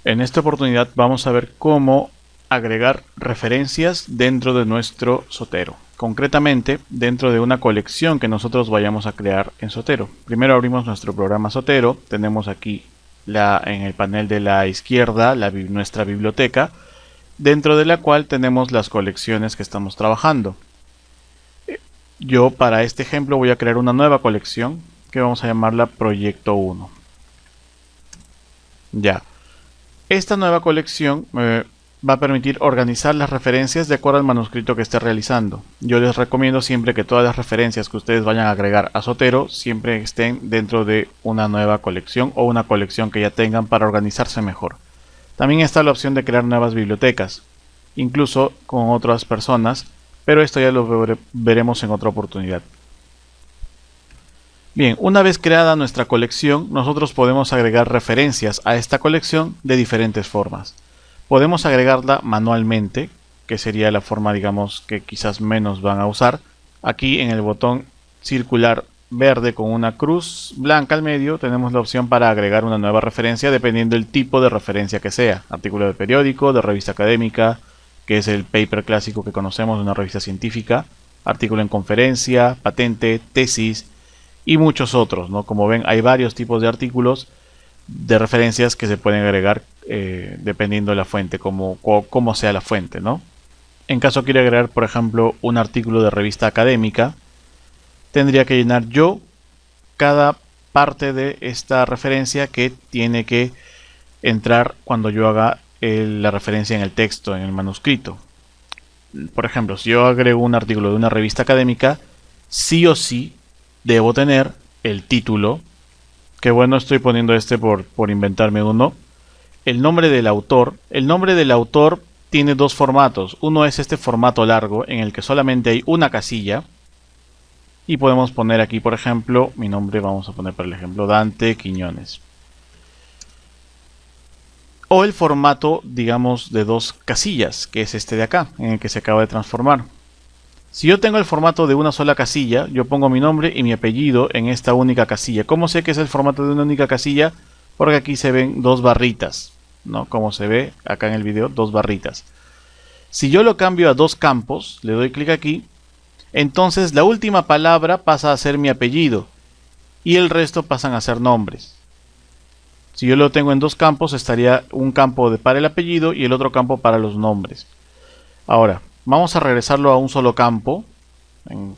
En esta oportunidad vamos a ver cómo agregar referencias dentro de nuestro Zotero. Concretamente, dentro de una colección que nosotros vayamos a crear en Zotero. Primero abrimos nuestro programa Zotero. Tenemos aquí en el panel de la izquierda nuestra biblioteca, dentro de la cual tenemos las colecciones que estamos trabajando. Yo para este ejemplo voy a crear una nueva colección que vamos a llamarla Proyecto 1. Ya. Esta nueva colección me va a permitir organizar las referencias de acuerdo al manuscrito que esté realizando. Yo les recomiendo siempre que todas las referencias que ustedes vayan a agregar a Zotero siempre estén dentro de una nueva colección o una colección que ya tengan para organizarse mejor. También está la opción de crear nuevas bibliotecas, incluso con otras personas, pero esto ya lo veremos en otra oportunidad. Bien, una vez creada nuestra colección, nosotros podemos agregar referencias a esta colección de diferentes formas. Podemos agregarla manualmente, que sería la forma, digamos, que quizás menos van a usar. Aquí en el botón circular verde con una cruz blanca al medio, tenemos la opción para agregar una nueva referencia dependiendo del tipo de referencia que sea. Artículo de periódico, de revista académica, que es el paper clásico que conocemos de una revista científica, artículo en conferencia, patente, tesis, y muchos otros, ¿no? Como ven, hay varios tipos de artículos de referencias que se pueden agregar dependiendo de la fuente, como sea la fuente, ¿no? En caso quiera agregar, por ejemplo, un artículo de revista académica, tendría que llenar yo cada parte de esta referencia que tiene que entrar cuando yo haga la referencia en el texto, en el manuscrito. Por ejemplo, si yo agrego un artículo de una revista académica, sí o sí debo tener el título, que bueno, estoy poniendo por inventarme uno, el nombre del autor. El nombre del autor tiene dos formatos. Uno es este formato largo, en el que solamente hay una casilla, y podemos poner aquí, por ejemplo, mi nombre, vamos a poner por el ejemplo Dante Quiñones. O el formato, digamos, de dos casillas, que es este de acá, en el que se acaba de transformar. Si yo tengo el formato de una sola casilla, yo pongo mi nombre y mi apellido en esta única casilla. ¿Cómo sé que es el formato de una única casilla? Porque aquí se ven dos barritas, ¿no? Como se ve acá en el video, dos barritas. Si yo lo cambio a dos campos, le doy clic aquí, entonces la última palabra pasa a ser mi apellido y el resto pasan a ser nombres. Si yo lo tengo en dos campos, estaría un campo para el apellido y el otro campo para los nombres. Ahora, vamos a regresarlo a un solo campo,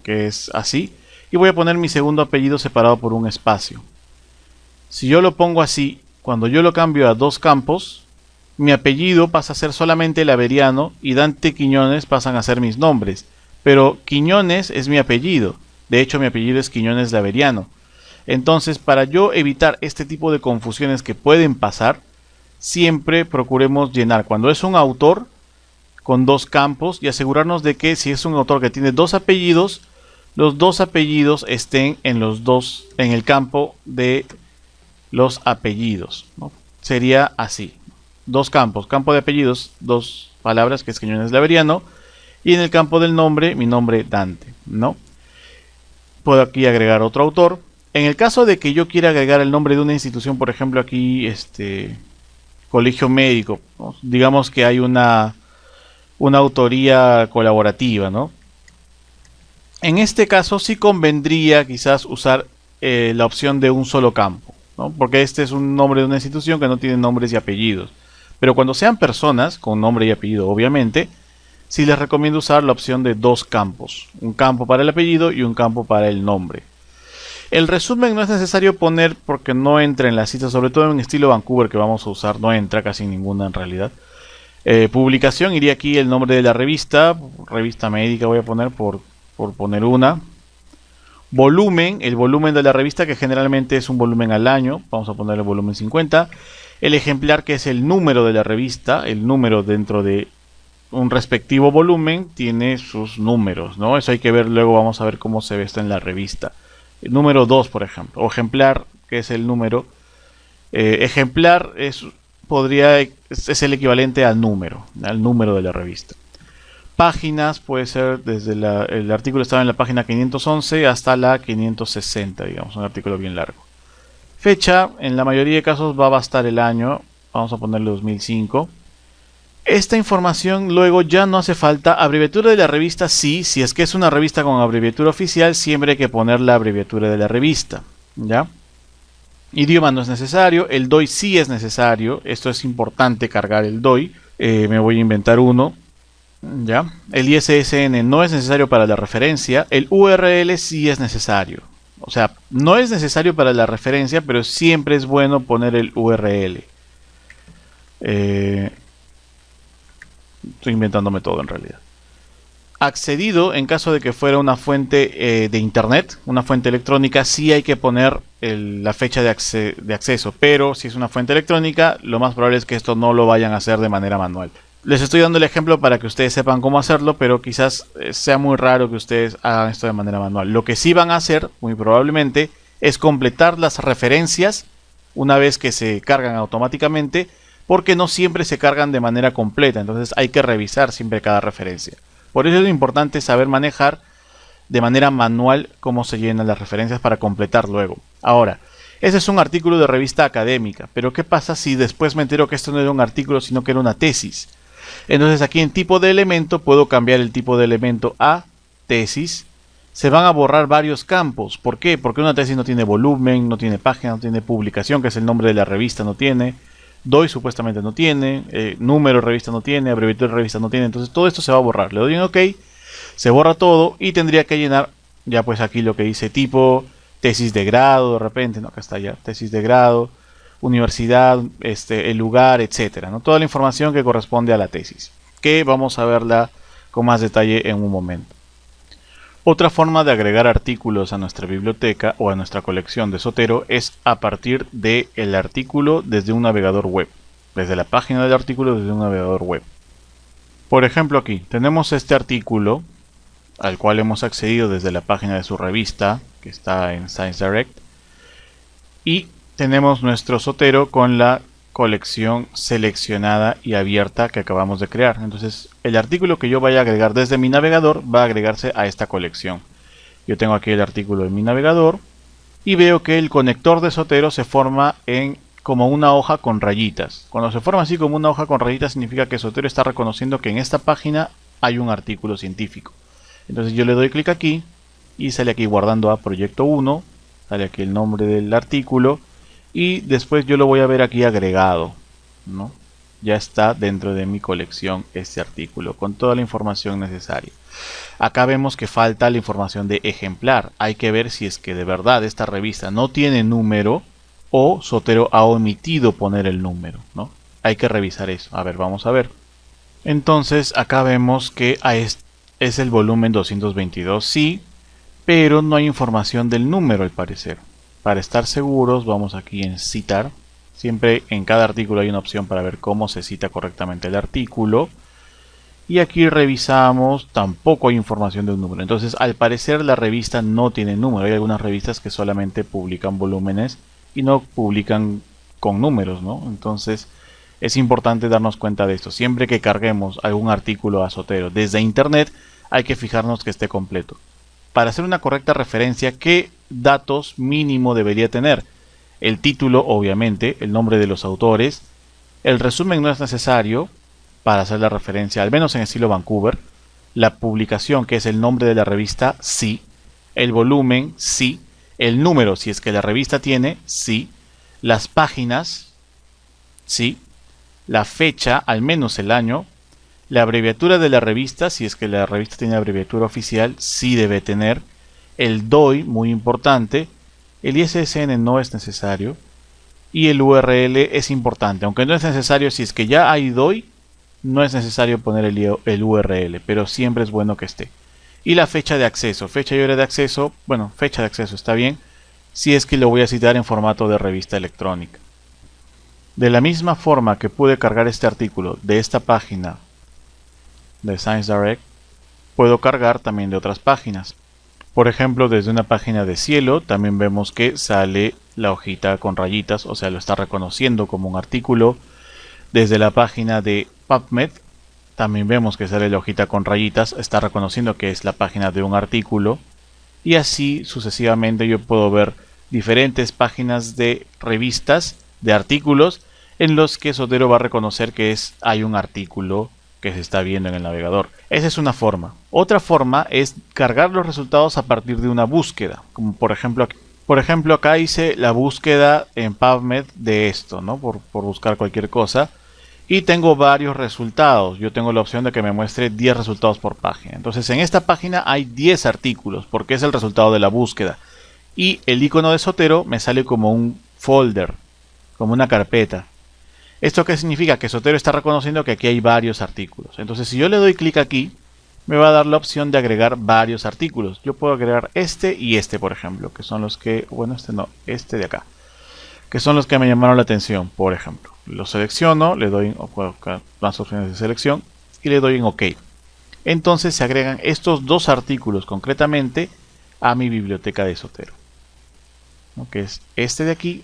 que es así, y voy a poner mi segundo apellido separado por un espacio. Si yo lo pongo así, cuando yo lo cambio a dos campos, mi apellido pasa a ser solamente el Averiano y Dante Quiñones pasan a ser mis nombres, pero Quiñones es mi apellido, de hecho mi apellido es Quiñones de Averiano. Entonces, para yo evitar este tipo de confusiones que pueden pasar, siempre procuremos llenar cuando es un autor con dos campos y asegurarnos de que si es un autor que tiene dos apellidos, los dos apellidos estén en el campo de los apellidos, ¿no? Sería así: dos campos, campo de apellidos, dos palabras, que es Quiñones Laveriano, y en el campo del nombre, mi nombre Dante, ¿no? Puedo aquí agregar otro autor. En el caso de que yo quiera agregar el nombre de una institución, por ejemplo aquí colegio médico, ¿no? Digamos que hay una autoría colaborativa, ¿no? En este caso sí convendría quizás usar la opción de un solo campo, ¿no? Porque este es un nombre de una institución que no tiene nombres y apellidos. Pero cuando sean personas con nombre y apellido, obviamente, sí les recomiendo usar la opción de dos campos. Un campo para el apellido y un campo para el nombre. El resumen no es necesario poner porque no entra en la cita, sobre todo en estilo Vancouver que vamos a usar, no entra casi ninguna en realidad. Publicación, iría aquí el nombre de la revista, revista médica voy a poner por poner una. Volumen, el volumen de la revista, que generalmente es un volumen al año, vamos a poner el volumen 50. El ejemplar, que es el número de la revista, el número dentro de un respectivo volumen tiene sus números, ¿no? Eso hay que ver, luego vamos a ver cómo se ve esto en la revista. El número 2, por ejemplo, o ejemplar, que es el número. Ejemplar es el equivalente al número de la revista. Páginas puede ser desde el artículo estaba en la página 511 hasta la 560, digamos, un artículo bien largo. Fecha, en la mayoría de casos va a bastar el año, vamos a ponerle 2005. Esta información luego ya no hace falta. Abreviatura de la revista sí, si es que es una revista con abreviatura oficial, siempre hay que poner la abreviatura de la revista, ¿ya? Idioma no es necesario, el DOI sí es necesario, esto es importante cargar el DOI, me voy a inventar uno, ¿ya? El ISSN no es necesario para la referencia, el URL sí es necesario, o sea, no es necesario para la referencia, pero siempre es bueno poner el URL. Estoy inventándome todo en realidad. Accedido, en caso de que fuera una fuente de internet, una fuente electrónica, sí hay que poner la fecha de acceso, pero si es una fuente electrónica, lo más probable es que esto no lo vayan a hacer de manera manual. Les estoy dando el ejemplo para que ustedes sepan cómo hacerlo, pero quizás sea muy raro que ustedes hagan esto de manera manual. Lo que sí van a hacer, muy probablemente, es completar las referencias una vez que se cargan automáticamente, porque no siempre se cargan de manera completa, entonces hay que revisar siempre cada referencia. Por eso es importante saber manejar de manera manual cómo se llenan las referencias para completar luego. Ahora, ese es un artículo de revista académica, pero ¿qué pasa si después me entero que esto no era un artículo sino que era una tesis? Entonces aquí en tipo de elemento puedo cambiar el tipo de elemento a tesis. Se van a borrar varios campos. ¿Por qué? Porque una tesis no tiene volumen, no tiene página, no tiene publicación, que es el nombre de la revista, no tiene. DOI supuestamente no tiene, número de revista no tiene, abreviatura de revista no tiene, entonces todo esto se va a borrar. Le doy en OK, se borra todo y tendría que llenar ya pues aquí lo que dice tipo, tesis de grado de repente, no, acá está ya, tesis de grado, universidad, el lugar, etcétera, ¿no? Toda la información que corresponde a la tesis, que vamos a verla con más detalle en un momento. Otra forma de agregar artículos a nuestra biblioteca o a nuestra colección de Zotero es a partir del artículo desde un navegador web, desde la página del artículo desde un navegador web. Por ejemplo aquí tenemos este artículo al cual hemos accedido desde la página de su revista que está en ScienceDirect y tenemos nuestro Zotero con la colección seleccionada y abierta que acabamos de crear. Entonces el artículo que yo vaya a agregar desde mi navegador va a agregarse a esta colección. Yo tengo aquí el artículo en mi navegador y veo que el conector de Zotero se forma en como una hoja con rayitas. Cuando se forma así como una hoja con rayitas significa que Zotero está reconociendo que en esta página hay un artículo científico. Entonces yo le doy clic aquí y sale aquí guardando a proyecto 1, sale aquí el nombre del artículo y después yo lo voy a ver aquí agregado, ¿no? Ya está dentro de mi colección este artículo con toda la información necesaria. Acá vemos que falta la información de ejemplar. Hay que ver si es que de verdad esta revista no tiene número o Zotero ha omitido poner el número, ¿no? Hay que revisar eso. A ver, vamos a ver. Entonces acá vemos que es el volumen 222, sí, pero no hay información del número al parecer. Para estar seguros vamos aquí en citar. Siempre en cada artículo hay una opción para ver cómo se cita correctamente el artículo. Y aquí revisamos, tampoco hay información de un número. Entonces al parecer la revista no tiene número. Hay algunas revistas que solamente publican volúmenes y no publican con números, ¿no? Entonces es importante darnos cuenta de esto. Siempre que carguemos algún artículo a Zotero desde internet hay que fijarnos que esté completo. Para hacer una correcta referencia, ¿qué datos mínimo debería tener? El título, obviamente, el nombre de los autores. El resumen no es necesario para hacer la referencia, al menos en estilo Vancouver. La publicación, que es el nombre de la revista, sí. El volumen, sí. El número, si es que la revista tiene, sí. Las páginas, sí. La fecha, al menos el año. La abreviatura de la revista, si es que la revista tiene abreviatura oficial, sí debe tener. El DOI, muy importante. El ISSN no es necesario. Y el URL es importante. Aunque no es necesario, si es que ya hay DOI, no es necesario poner el URL. Pero siempre es bueno que esté. Y la fecha de acceso. Fecha y hora de acceso. Bueno, fecha de acceso está bien. Si es que lo voy a citar en formato de revista electrónica. De la misma forma que pude cargar este artículo de esta página de ScienceDirect, puedo cargar también de otras páginas. Por ejemplo, desde una página de Cielo también vemos que sale la hojita con rayitas, o sea, lo está reconociendo como un artículo. Desde la página de PubMed también vemos que sale la hojita con rayitas, está reconociendo que es la página de un artículo. Y así sucesivamente yo puedo ver diferentes páginas de revistas, de artículos, en los que Zotero va a reconocer que hay un artículo que se está viendo en el navegador. Esa es una forma. Otra forma es cargar los resultados a partir de una búsqueda, como por ejemplo acá hice la búsqueda en PubMed de esto, ¿no? Por buscar cualquier cosa. Y tengo varios resultados. Yo tengo la opción de que me muestre 10 resultados por página. Entonces en esta página hay 10 artículos porque es el resultado de la búsqueda. Y el icono de Zotero me sale como un folder, como una carpeta. ¿Esto qué significa? Que Zotero está reconociendo que aquí hay varios artículos. Entonces si yo le doy clic aquí, me va a dar la opción de agregar varios artículos. Yo puedo agregar este y este, por ejemplo, que son los que, bueno, este no, este de acá, que son los que me llamaron la atención, por ejemplo. Lo selecciono, le doy más opciones de selección y le doy en OK. Entonces se agregan estos dos artículos concretamente a mi biblioteca de Zotero, ¿no? Que es este de aquí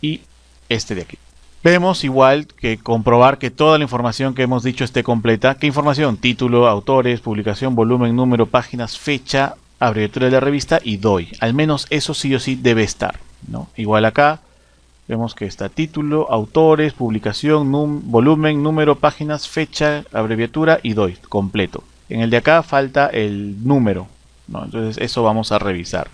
y este de aquí. Vemos igual que comprobar que toda la información que hemos dicho esté completa. ¿Qué información? Título, autores, publicación, volumen, número, páginas, fecha, abreviatura de la revista y DOI. Al menos eso sí o sí debe estar, ¿no? Igual acá vemos que está título, autores, publicación, volumen, número, páginas, fecha, abreviatura y DOI completo. En el de acá falta el número, ¿no? Entonces eso vamos a revisar.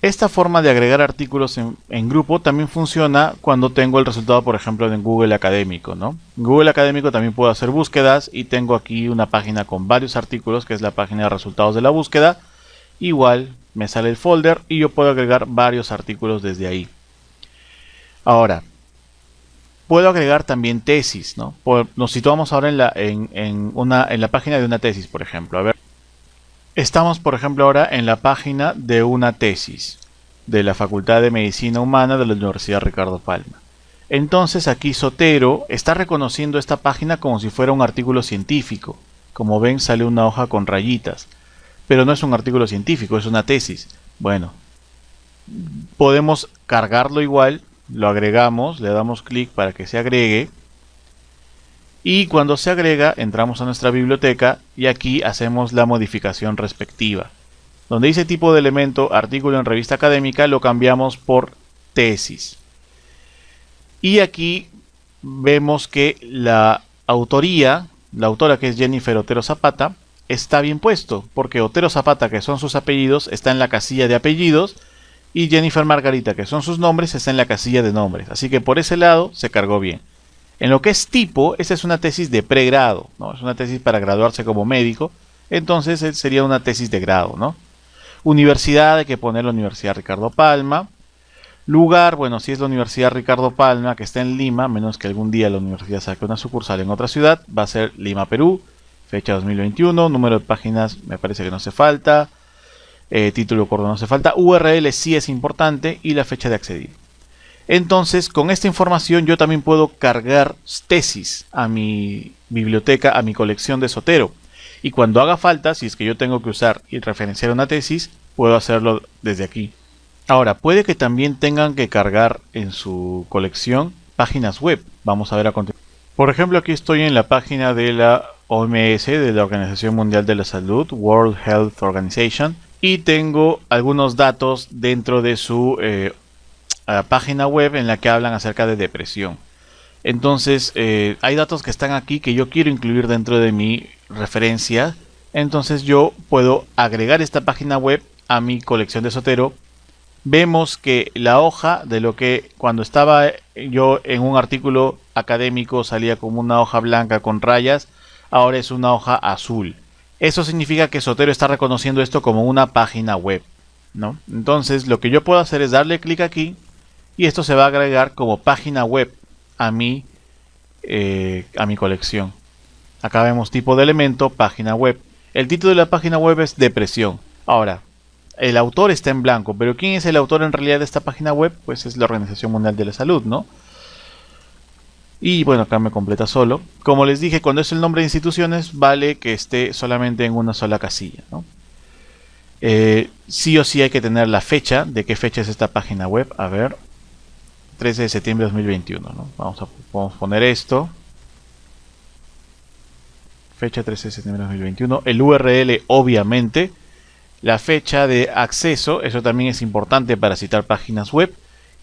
Esta forma de agregar artículos en grupo también funciona cuando tengo el resultado, por ejemplo, en Google Académico, ¿no? En Google Académico también puedo hacer búsquedas y tengo aquí una página con varios artículos, que es la página de resultados de la búsqueda. Igual me sale el folder y yo puedo agregar varios artículos desde ahí. Ahora, puedo agregar también tesis, ¿no? Nos situamos ahora en la página de una tesis, por ejemplo. A ver. Estamos, por ejemplo, ahora en la página de una tesis de la Facultad de Medicina Humana de la Universidad Ricardo Palma. Entonces aquí Zotero está reconociendo esta página como si fuera un artículo científico. Como ven, sale una hoja con rayitas. Pero no es un artículo científico, es una tesis. Bueno, podemos cargarlo igual, lo agregamos, le damos clic para que se agregue. Y cuando se agrega, entramos a nuestra biblioteca y aquí hacemos la modificación respectiva. Donde dice tipo de elemento, artículo en revista académica, lo cambiamos por tesis. Y aquí vemos que la autoría, la autora que es Jennifer Otero Zapata, está bien puesto. Porque Otero Zapata, que son sus apellidos, está en la casilla de apellidos. Y Jennifer Margarita, que son sus nombres, está en la casilla de nombres. Así que por ese lado se cargó bien. En lo que es tipo, esta es una tesis de pregrado, ¿no? Es una tesis para graduarse como médico, entonces sería una tesis de grado, ¿no? Universidad, hay que poner la Universidad Ricardo Palma. Lugar, bueno, si es la Universidad Ricardo Palma, que está en Lima, menos que algún día la universidad saque una sucursal en otra ciudad, va a ser Lima, Perú, fecha 2021, número de páginas me parece que no hace falta, título corto no hace falta, URL sí es importante y la fecha de acceder. Entonces, con esta información yo también puedo cargar tesis a mi biblioteca, a mi colección de Zotero. Y cuando haga falta, si es que yo tengo que usar y referenciar una tesis, puedo hacerlo desde aquí. Ahora, puede que también tengan que cargar en su colección páginas web. Vamos a ver a continuación. Por ejemplo, aquí estoy en la página de la OMS, de la Organización Mundial de la Salud, World Health Organization, y tengo algunos datos dentro de su página web en la que hablan acerca de depresión. Entonces hay datos que están aquí que yo quiero incluir dentro de mi referencia. Entonces yo puedo agregar esta página web a mi colección de Zotero. Vemos que la hoja de lo que cuando estaba yo en un artículo académico salía como una hoja blanca con rayas, ahora es una hoja azul. Eso significa que Zotero está reconociendo esto como una página web, ¿no? Entonces lo que yo puedo hacer es darle clic aquí y esto se va a agregar como página web a mi colección. Acá vemos tipo de elemento, página web. El título de la página web es depresión. Ahora, el autor está en blanco, pero ¿quién es el autor en realidad de esta página web? Pues es la Organización Mundial de la Salud, ¿no? Y bueno, acá me completa solo. Como les dije, cuando es el nombre de instituciones, vale que esté solamente en una sola casilla, ¿no? Sí o sí hay que tener la fecha. ¿De qué fecha es esta página web? A ver, 13 de septiembre de 2021, ¿no? Vamos a poner esto. Fecha 13 de septiembre de 2021. El URL, obviamente. La fecha de acceso, eso también es importante para citar páginas web.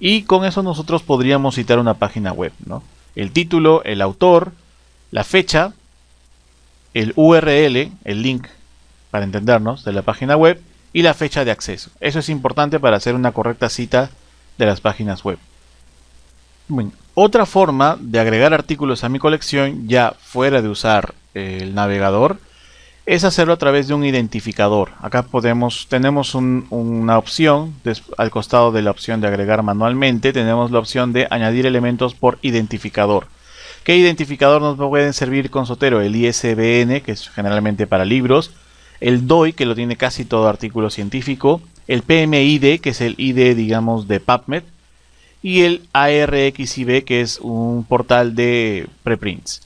Y con eso nosotros podríamos citar una página web, ¿no? El título, el autor, la fecha, el URL, el link, para entendernos, de la página web y la fecha de acceso. Eso es importante para hacer una correcta cita de las páginas web. Bueno, otra forma de agregar artículos a mi colección, ya fuera de usar el navegador, es hacerlo a través de un identificador. Acá tenemos una opción, al costado de la opción de agregar manualmente, tenemos la opción de añadir elementos por identificador. ¿Qué identificador nos pueden servir con Zotero? El ISBN, que es generalmente para libros, el DOI, que lo tiene casi todo artículo científico, el PMID, que es el ID, digamos, de PubMed, y el ARXIB, que es un portal de preprints.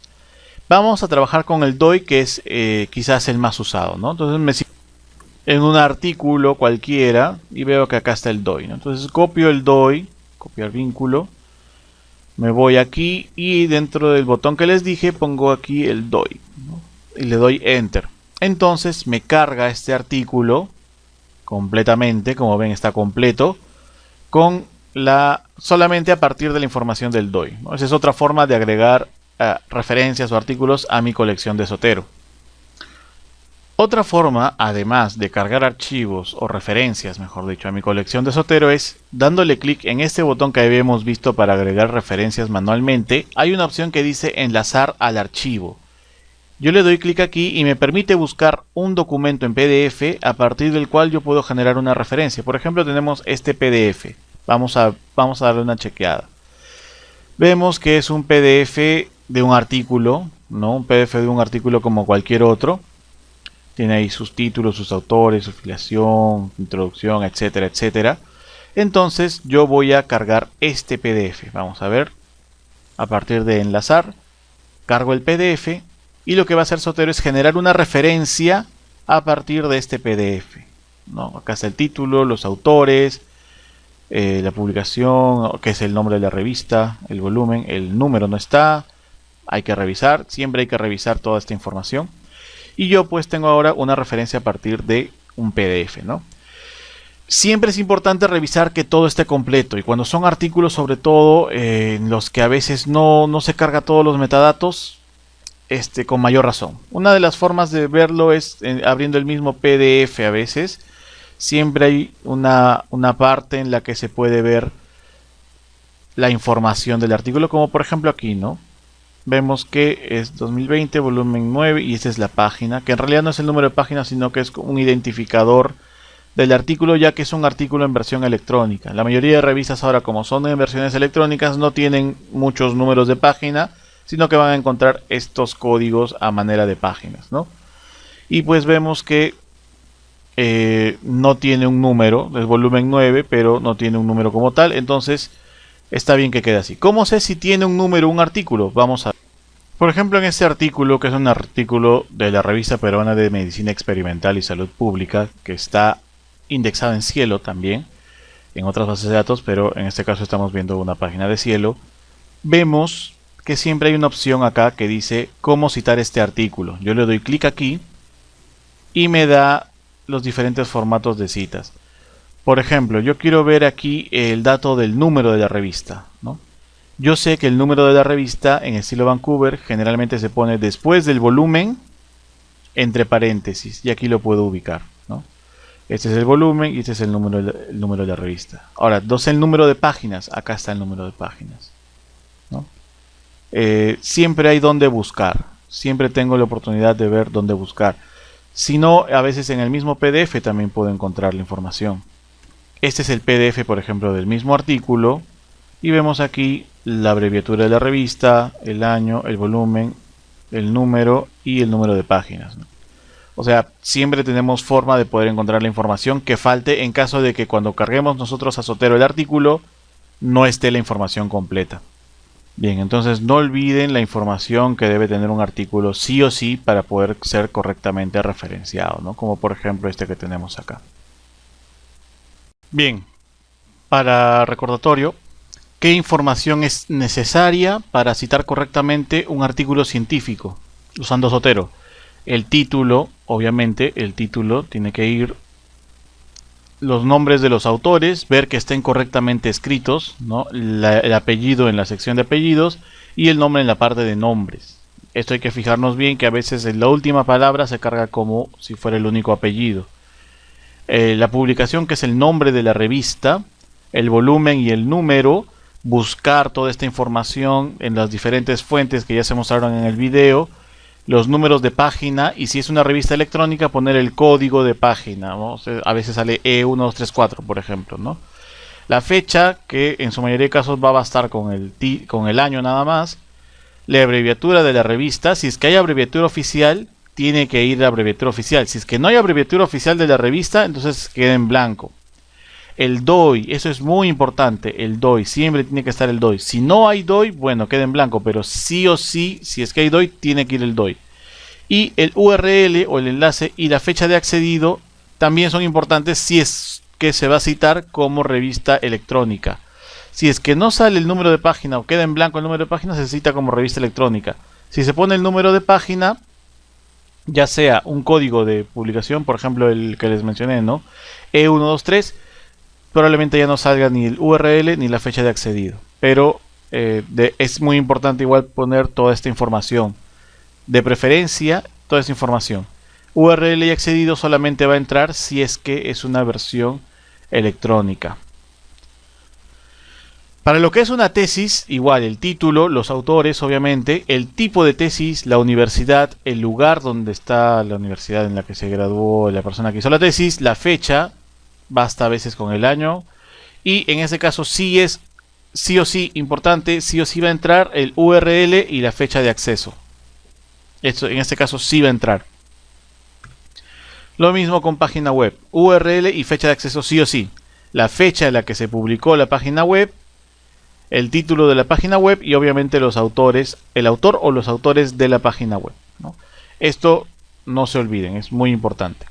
Vamos a trabajar con el DOI, que es quizás el más usado, ¿no? Entonces me sigo en un artículo cualquiera y veo que acá está el DOI, ¿no? Entonces copio el DOI, copiar vínculo, me voy aquí y dentro del botón que les dije pongo aquí el DOI, ¿no? Y le doy Enter. Entonces me carga este artículo completamente, como ven está completo, solamente a partir de la información del DOI, ¿no? Esa es otra forma de agregar referencias o artículos a mi colección de Zotero. Otra forma, además de cargar archivos o referencias, mejor dicho, a mi colección de Zotero es dándole clic en este botón que habíamos visto para agregar referencias manualmente. Hay una opción que dice enlazar al archivo. Yo le doy clic aquí y me permite buscar un documento en PDF a partir del cual yo puedo generar una referencia. Por ejemplo, tenemos este PDF. Vamos a darle una chequeada. Vemos que es un PDF de un artículo, ¿no? Un PDF de un artículo como cualquier otro. Tiene ahí sus títulos, sus autores, su filiación, introducción, etcétera, etcétera. Entonces yo voy a cargar este PDF. Vamos a ver. A partir de enlazar, cargo el PDF. Y lo que va a hacer Zotero es generar una referencia a partir de este PDF, ¿no? Acá está el título, los autores, la publicación, que es el nombre de la revista, el volumen, el número no está. Hay que revisar, siempre hay que revisar toda esta información. Y yo pues tengo ahora una referencia a partir de un PDF, ¿no? Siempre es importante revisar que todo esté completo. Y cuando son artículos, sobre todo, en los que a veces no se carga todos los metadatos, con mayor razón. Una de las formas de verlo es abriendo el mismo PDF a veces. Siempre hay una parte en la que se puede ver la información del artículo, como por ejemplo aquí, ¿no? Vemos que es 2020, volumen 9, y esta es la página, que en realidad no es el número de página, sino que es un identificador del artículo, ya que es un artículo en versión electrónica. La mayoría de revistas ahora, como son en versiones electrónicas, no tienen muchos números de página, sino que van a encontrar estos códigos a manera de páginas, ¿no? Y pues vemos que no tiene un número, es volumen 9, pero no tiene un número como tal, entonces está bien que quede así. ¿Cómo sé si tiene un número un artículo? Vamos a ver. Por ejemplo, en este artículo, que es un artículo de la Revista Peruana de Medicina Experimental y Salud Pública, que está indexado en Cielo también, en otras bases de datos, pero en este caso estamos viendo una página de Cielo, vemos que siempre hay una opción acá que dice cómo citar este artículo. Yo le doy clic aquí y me da los diferentes formatos de citas. Por ejemplo, yo quiero ver aquí el dato del número de la revista, ¿no? Yo sé que el número de la revista en estilo Vancouver generalmente se pone después del volumen entre paréntesis, y aquí lo puedo ubicar, ¿no? Este es el volumen y este es el número de la revista. Ahora, el número de páginas, acá está el número de páginas, ¿no? Siempre hay donde buscar, siempre tengo la oportunidad de ver dónde buscar. Si no, a veces en el mismo PDF también puedo encontrar la información. Este es el PDF, por ejemplo, del mismo artículo, y vemos aquí la abreviatura de la revista, el año, el volumen, el número y el número de páginas, ¿no? O sea, siempre tenemos forma de poder encontrar la información que falte en caso de que cuando carguemos nosotros a Zotero el artículo no esté la información completa. Bien, entonces no olviden la información que debe tener un artículo sí o sí para poder ser correctamente referenciado, ¿no? Como por ejemplo este que tenemos acá. Bien, para recordatorio, ¿qué información es necesaria para citar correctamente un artículo científico usando Zotero? El título, obviamente, el título tiene que ir los nombres de los autores, ver que estén correctamente escritos, ¿no? El apellido en la sección de apellidos y el nombre en la parte de nombres. Esto hay que fijarnos bien, que a veces en la última palabra se carga como si fuera el único apellido. La publicación, que es el nombre de la revista, el volumen y el número, buscar toda esta información en las diferentes fuentes que ya se mostraron en el video, los números de página, y si es una revista electrónica, poner el código de página, ¿no? O sea, a veces sale E1234, por ejemplo, ¿no? La fecha, que en su mayoría de casos va a bastar con el año nada más. La abreviatura de la revista, si es que hay abreviatura oficial, tiene que ir a abreviatura oficial. Si es que no hay abreviatura oficial de la revista, entonces queda en blanco. El DOI, eso es muy importante, el DOI, siempre tiene que estar el DOI. Si no hay DOI, bueno, queda en blanco, pero sí o sí, si es que hay DOI, tiene que ir el DOI. Y el URL o el enlace y la fecha de accedido también son importantes si es que se va a citar como revista electrónica. Si es que no sale el número de página o queda en blanco el número de página, se cita como revista electrónica. Si se pone el número de página, ya sea un código de publicación, por ejemplo el que les mencioné, ¿no? E123, probablemente ya no salga ni el URL ni la fecha de accedido. Pero es muy importante igual poner toda esta información. De preferencia, toda esta información. URL y accedido solamente va a entrar si es que es una versión electrónica. Para lo que es una tesis, igual el título, los autores obviamente, el tipo de tesis, la universidad, el lugar donde está la universidad en la que se graduó la persona que hizo la tesis, la fecha, basta a veces con el año, y en este caso sí es sí o sí importante, sí o sí va a entrar el URL y la fecha de acceso. Esto en este caso sí va a entrar. Lo mismo con página web, URL y fecha de acceso sí o sí. La fecha en la que se publicó la página web, el título de la página web y obviamente los autores, el autor o los autores de la página web, ¿no? Esto no se olviden, es muy importante.